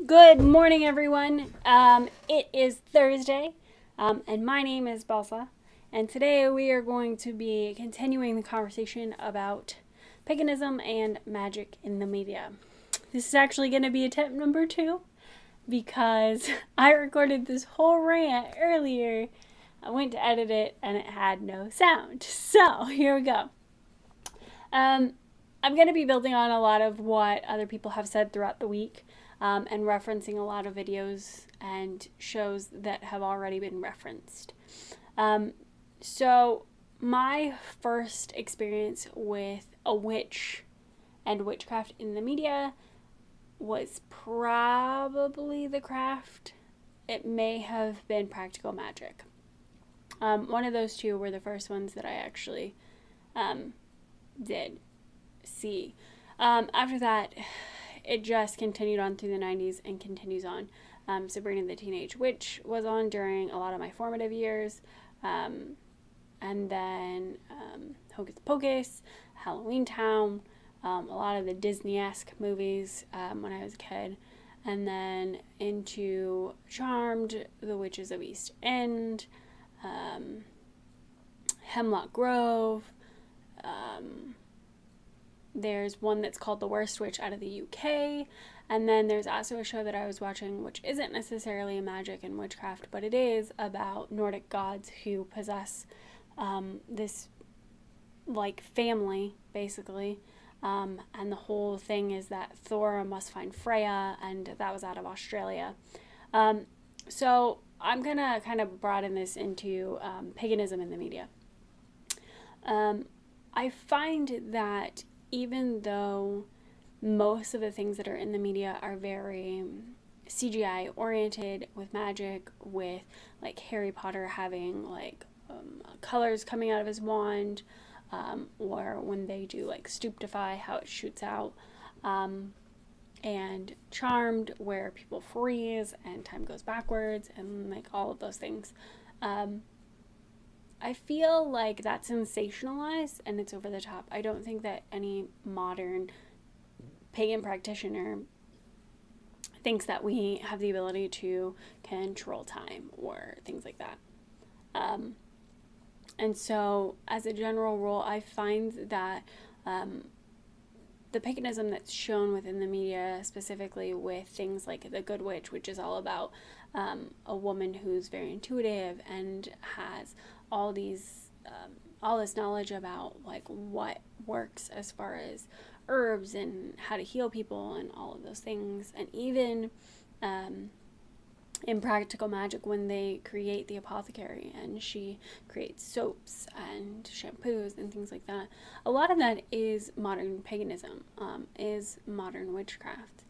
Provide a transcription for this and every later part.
Good morning, everyone. It is Thursday, and my name is Bellsa, and today we are going to be continuing the conversation about paganism and magic in the media. This is actually going to be attempt number 2 because I recorded this whole rant earlier. I went to edit it and it had no sound. So here we go. I'm going to be building on a lot of what other people have said throughout the week. And referencing a lot of videos and shows that have already been referenced. So my first experience with a witch and witchcraft in the media was probably The Craft. It may have been Practical Magic. One of those two were the first ones that I actually did see. After that, it just continued on through the 90s and continues on. Sabrina the Teenage Witch was on during a lot of my formative years. And then Hocus Pocus, Halloween Town, a lot of the Disney-esque movies when I was a kid. And then into Charmed, The Witches of East End, Hemlock Grove. There's one that's called The Worst Witch out of the UK. And then there's also a show that I was watching, which isn't necessarily a magic and witchcraft, but it is about Nordic gods who possess this, like, family, basically. And the whole thing is that Thor must find Freya, and that was out of Australia. So I'm going to kind of broaden this into paganism in the media. I find that even though most of the things that are in the media are very CGI oriented, with magic, with like Harry Potter having like colors coming out of his wand, or when they do like Stupefy, how it shoots out, and Charmed, where people freeze and time goes backwards, and like all of those things. I feel like that's sensationalized and it's over the top. I don't think that any modern pagan practitioner thinks that we have the ability to control time or things like that. And so, as a general rule, I find that the paganism that's shown within the media, specifically with things like The Good Witch, which is all about a woman who's very intuitive and has all this knowledge about like what works as far as herbs and how to heal people and all of those things, and even in Practical Magic, when they create the apothecary and she creates soaps and shampoos and things like that, a lot of that is modern paganism, is modern witchcraft.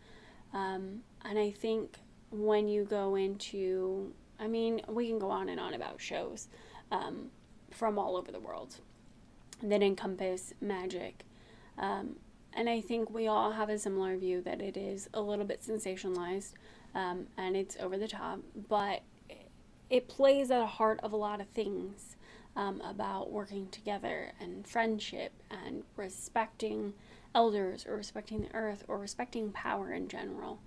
And I think when you go into, I mean, we can go on and on about shows from all over the world that encompass magic. And I think we all have a similar view that it is a little bit sensationalized, and it's over the top, but it plays at the heart of a lot of things about working together and friendship and respecting elders, or respecting the earth, or respecting power in general.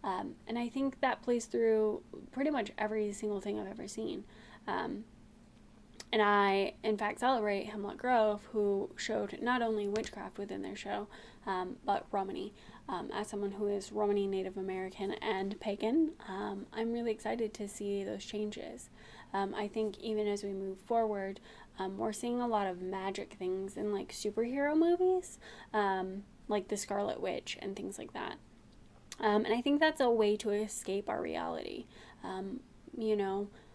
And I think that plays through pretty much every single thing I've ever seen. And I, in fact, celebrate Hemlock Grove, who showed not only witchcraft within their show, but Romany. As someone who is Romany, Native American, and pagan, I'm really excited to see those changes. I think even as we move forward, we're seeing a lot of magic things in like superhero movies, like The Scarlet Witch and things like that. And I think that's a way to escape our reality.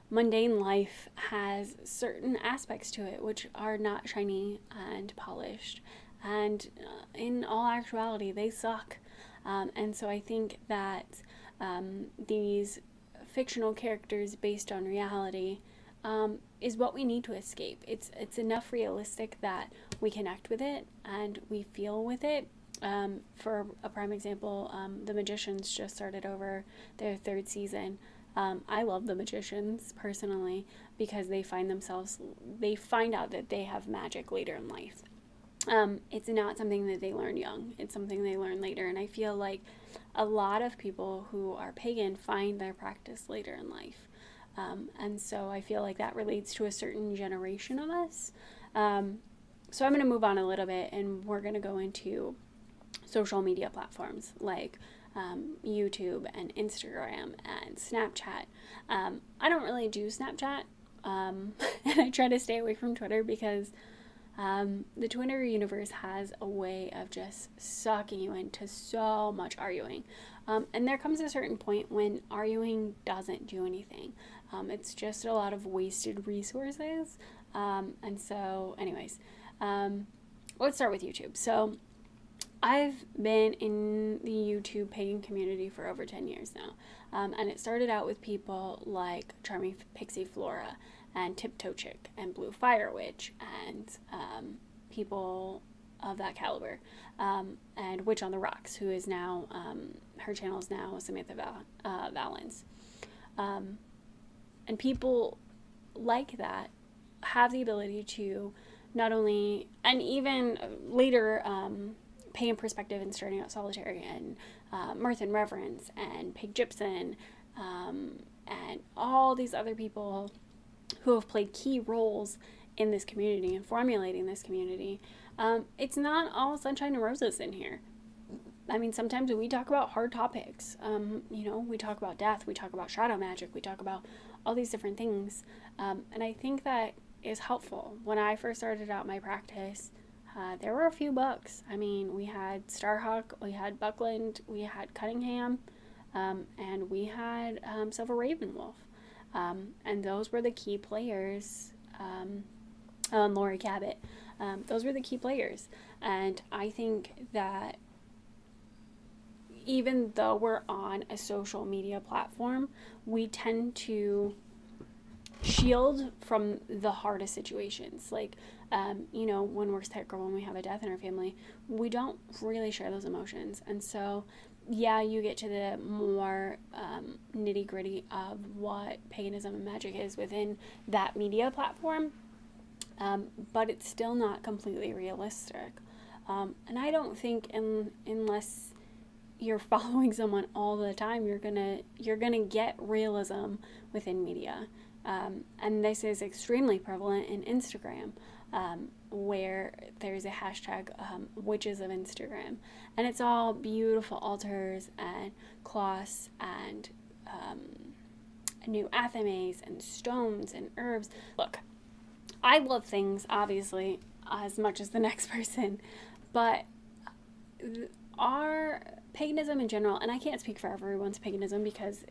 Mundane life has certain aspects to it which are not shiny and polished, and in all actuality they suck. And so I think that these fictional characters based on reality is what we need to escape. It's enough realistic that we connect with it and we feel with it. For a prime example, The Magicians just started over their 3rd season. I love The Magicians personally because they find out that they have magic later in life. It's not something that they learn young. It's something they learn later. And I feel like a lot of people who are pagan find their practice later in life. And so I feel like that relates to a certain generation of us. So I'm going to move on a little bit, and we're going to go into social media platforms like YouTube and Instagram and Snapchat. I don't really do Snapchat, and I try to stay away from Twitter because the Twitter universe has a way of just sucking you into so much arguing. And there comes a certain point when arguing doesn't do anything. It's just a lot of wasted resources. And so, anyways, let's start with YouTube. So I've been in the YouTube pagan community for over 10 years now. And it started out with people like Charming Pixie Flora and Tiptoe Chick and Blue Fire Witch and people of that caliber. And Witch on the Rocks, who is now, her channel is now Samantha Valens. And people like that have the ability to not only, and even later, pagan perspective and starting out solitary and Mirth and Reverence and Pig Gypsum and all these other people who have played key roles in this community and formulating this community. It's not all sunshine and roses in here. I mean, sometimes we talk about hard topics. We talk about death, we talk about shadow magic, we talk about all these different things. And I think that is helpful. When I first started out my practice, there were a few books. I mean, we had Starhawk, we had Buckland, we had Cunningham, and we had Silver Ravenwolf. And those were the key players. Lori Cabot. Those were the key players. And I think that even though we're on a social media platform, we tend to shield from the hardest situations. Like, when we're sick or when we have a death in our family, we don't really share those emotions. And so, yeah, you get to the more nitty gritty of what paganism and magic is within that media platform, but it's still not completely realistic. And I don't think unless you're following someone all the time, you're gonna get realism within media. And this is extremely prevalent in Instagram, where there's a hashtag, witches of Instagram, and it's all beautiful altars and cloths and new athames and stones and herbs. Look, I love things, obviously, as much as the next person, but our paganism in general, and I can't speak for everyone's paganism because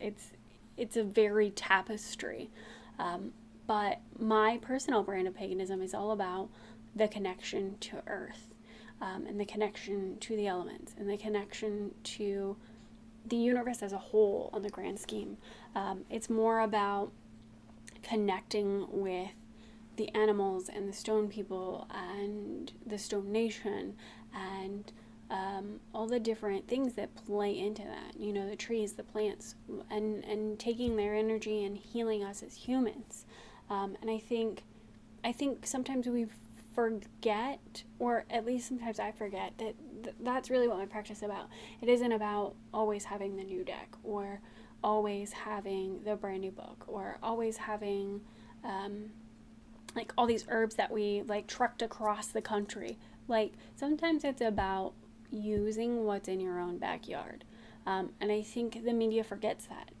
it's a very tapestry, but my personal brand of paganism is all about the connection to earth, and the connection to the elements, and the connection to the universe as a whole on the grand scheme. It's more about connecting with the animals and the stone people and the stone nation and all the different things that play into that, the trees, the plants, and taking their energy and healing us as humans. And I think sometimes we forget, or at least sometimes I forget, that that's really what my practice is about. It isn't about always having the new deck, or always having the brand new book, or always having like all these herbs that we like trucked across the country. Like, sometimes it's about using what's in your own backyard. And I think the media forgets that.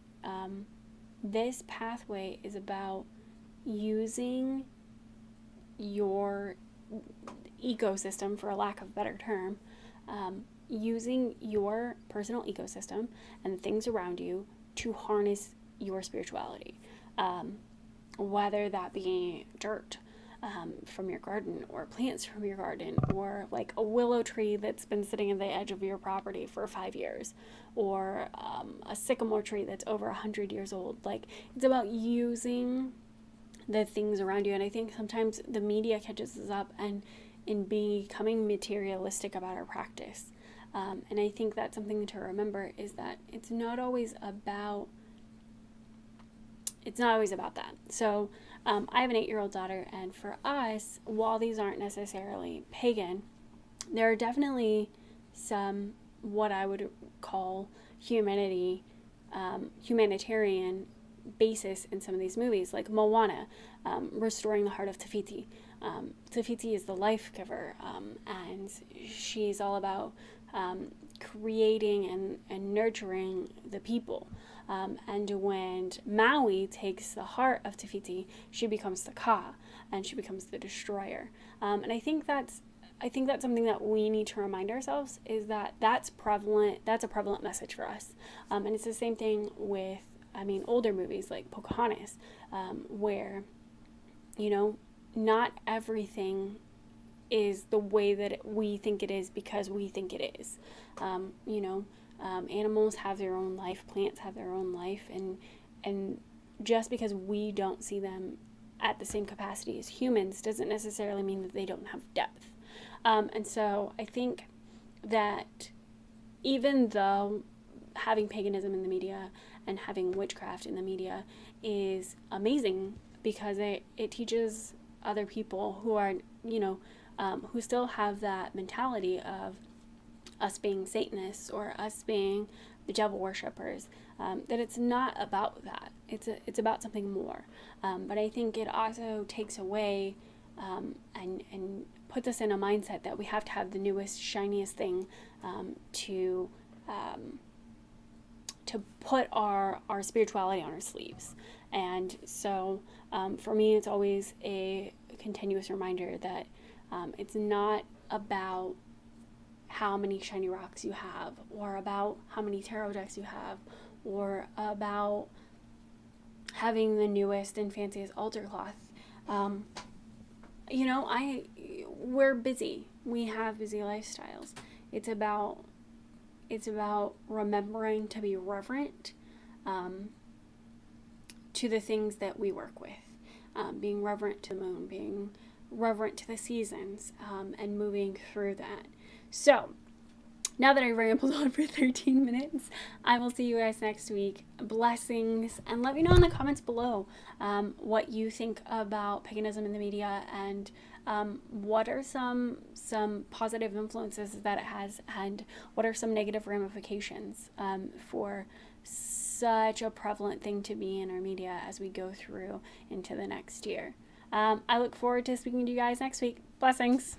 This pathway is about using your ecosystem, for a lack of a better term, using your personal ecosystem and the things around you to harness your spirituality. Whether that be dirt from your garden, or plants from your garden, or like a willow tree that's been sitting at the edge of your property for 5 years, or a sycamore tree that's over 100 years old. Like, it's about using the things around you. And I think sometimes the media catches us up and in becoming materialistic about our practice. And I think that's something to remember, is that it's not always about that. So I have an 8-year-old daughter, and for us, while these aren't necessarily pagan, there are definitely some what I would call humanitarian basis in some of these movies, like Moana, restoring the heart of Tafiti. Tafiti is the life giver, and she's all about creating and nurturing the people. And when Maui takes the heart of Tafiti, she becomes the Ka, and she becomes the destroyer. And I think that's something that we need to remind ourselves, is that that's prevalent. That's a prevalent message for us. And it's the same thing with, older movies like Pocahontas, where, not everything is the way that we think it is because we think it is. Animals have their own life, plants have their own life, and just because we don't see them at the same capacity as humans doesn't necessarily mean that they don't have depth. And so I think that even though having paganism in the media and having witchcraft in the media is amazing, because it teaches other people who are, who still have that mentality of us being Satanists or us being the devil worshippers, that it's not about that. It's about something more. But I think it also takes away and puts us in a mindset that we have to have the newest, shiniest thing to put our spirituality on our sleeves. And so for me, it's always a continuous reminder that it's not about how many shiny rocks you have, or about how many tarot decks you have, or about having the newest and fanciest altar cloth. We're busy. We have busy lifestyles. It's about remembering to be reverent to the things that we work with, being reverent to the moon, being reverent to the seasons, and moving through that. So, now that I rambled on for 13 minutes, I will see you guys next week. Blessings, and let me know in the comments below what you think about paganism in the media, and what are some positive influences that it has, and what are some negative ramifications for such a prevalent thing to be in our media as we go through into the next year. I look forward to speaking to you guys next week. Blessings.